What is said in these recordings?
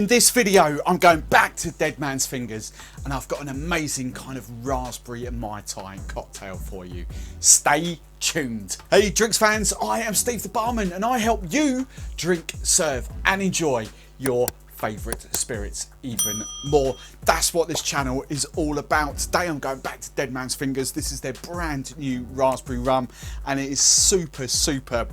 In this video, I'm going back to Dead Man's Fingers and I've got an amazing kind of raspberry Mai Tai cocktail for you. Stay tuned. Hey drinks fans, I am Steve the Barman and I help you drink, serve and enjoy your favourite spirits even more. That's what this channel is all about. Today I'm going back to Dead Man's Fingers. This is their brand new raspberry rum and it is super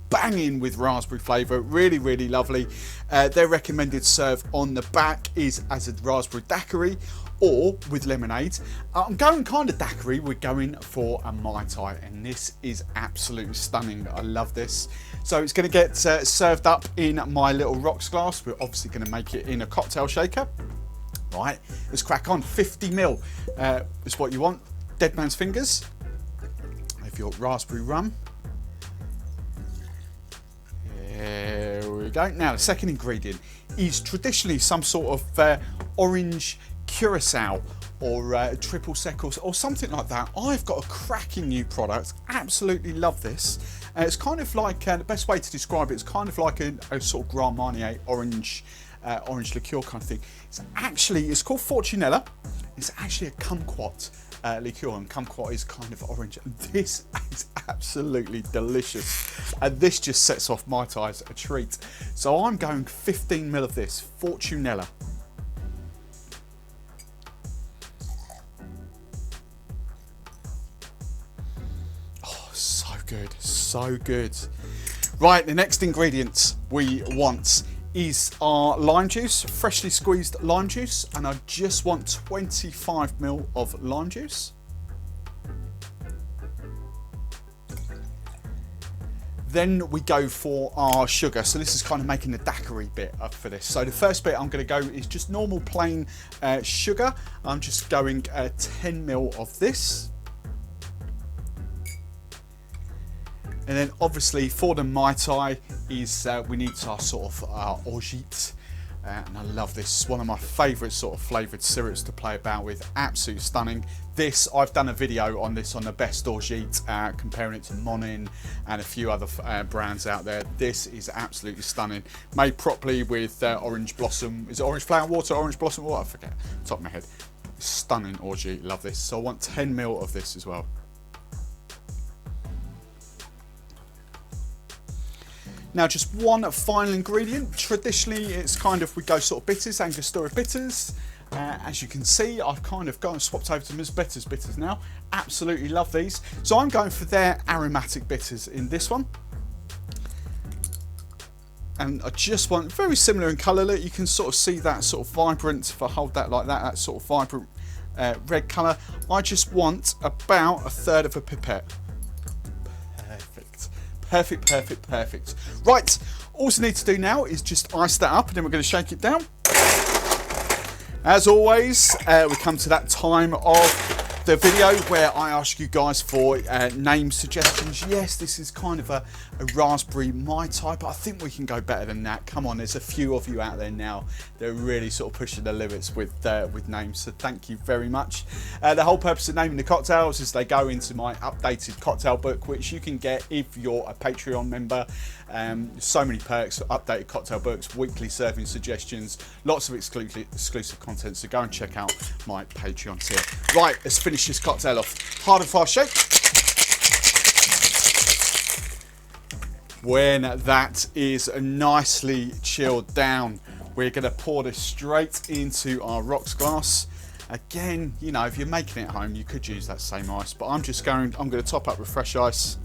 banging with raspberry flavour, really lovely. Their recommended serve on the back is as a raspberry daiquiri or with lemonade. I'm going kind of daiquiri, we're going for a Mai Tai and this is absolutely stunning. I love this. So it's going to get served up in my little rocks glass. We're obviously going to make it in a cocktail shaker. Right, let's crack on. 50ml is what you want. Dead Man's Fingers. Have your raspberry rum. There we go. Now the second ingredient is traditionally some sort of orange curacao or triple sec or something like that. I've got a cracking new product, absolutely love this. It's kind of like, the best way to describe it is kind of like a sort of Grand Marnier orange liqueur kind of thing. It's called Fortunella. It's actually a kumquat liqueur, and kumquat is kind of orange. And this is absolutely delicious, and this just sets off Mai Tais a treat. So I'm going 15ml of this Fortunella. Oh, so good. Right, the next ingredient we want is our lime juice, freshly squeezed lime juice, and I just want 25ml of lime juice. Then we go for our sugar. So this is kind of making the daiquiri bit up for this. So the first bit I'm going to go is just normal plain sugar. I'm just going 10ml of this. And then obviously for the Mai Tai is we need our sort of orgeat. And I love this. It's one of my favourite sort of flavoured syrups to play about with. Absolutely stunning. This, I've done a video on this on the best orgeat, comparing it to Monin and a few other brands out there. This is absolutely stunning. Made properly with orange blossom. Is it orange flower water, orange blossom water? I forget, top of my head. Stunning orgeat, love this. So I want 10ml of this as well. Now just one final ingredient. Traditionally it's kind of, we go sort of bitters, Angostura bitters. As you can see, I've kind of gone and swapped over to Ms. bitters now. Absolutely love these. So I'm going for their aromatic bitters in this one. And I just want, very similar in colour, look, you can sort of see that sort of vibrant, if I hold that like that, that sort of vibrant red colour. I just want about 1/3 of a pipette. Perfect. Right, all we need to do now is just ice that up and then we're going to shake it down. As always, we come to that time of the video where I ask you guys for name suggestions. Yes, this is kind of a raspberry Mai Tai, but I think we can go better than that. Come on, there's a few of you out there now that are really sort of pushing the limits with names, so thank you very much. The whole purpose of naming the cocktails is they go into my updated cocktail book, which you can get if you're a Patreon member. So many perks, updated cocktail books, weekly serving suggestions, lots of exclusive content, so go and check out my Patreon tier. Right, let's finish this cocktail off. Hard and fast shake. When that is nicely chilled down, we're going to pour this straight into our rocks glass. Again, you know, if you're making it at home, you could use that same ice, but I'm going to top up with fresh ice.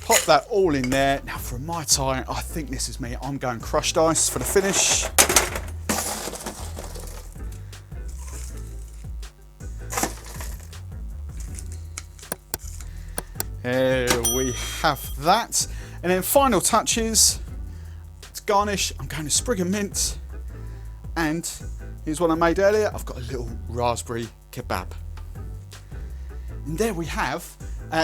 Pop that all in there. Now for a Mai Tai, I think this is me. I'm going crushed ice for the finish. There we have that. And then final touches. To garnish, I'm going to sprig of mint. And here's what I made earlier. I've got a little raspberry kebab. And there we have,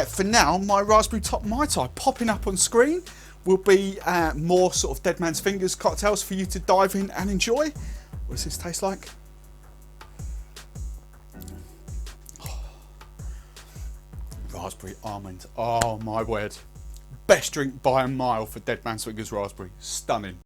for now, my raspberry top Mai Tai. Popping up on screen will be more sort of Dead Man's Fingers cocktails for you to dive in and enjoy. What does this taste like? raspberry almond. Oh my word. Best drink by a mile for Dead Man's Fingers Raspberry. Stunning.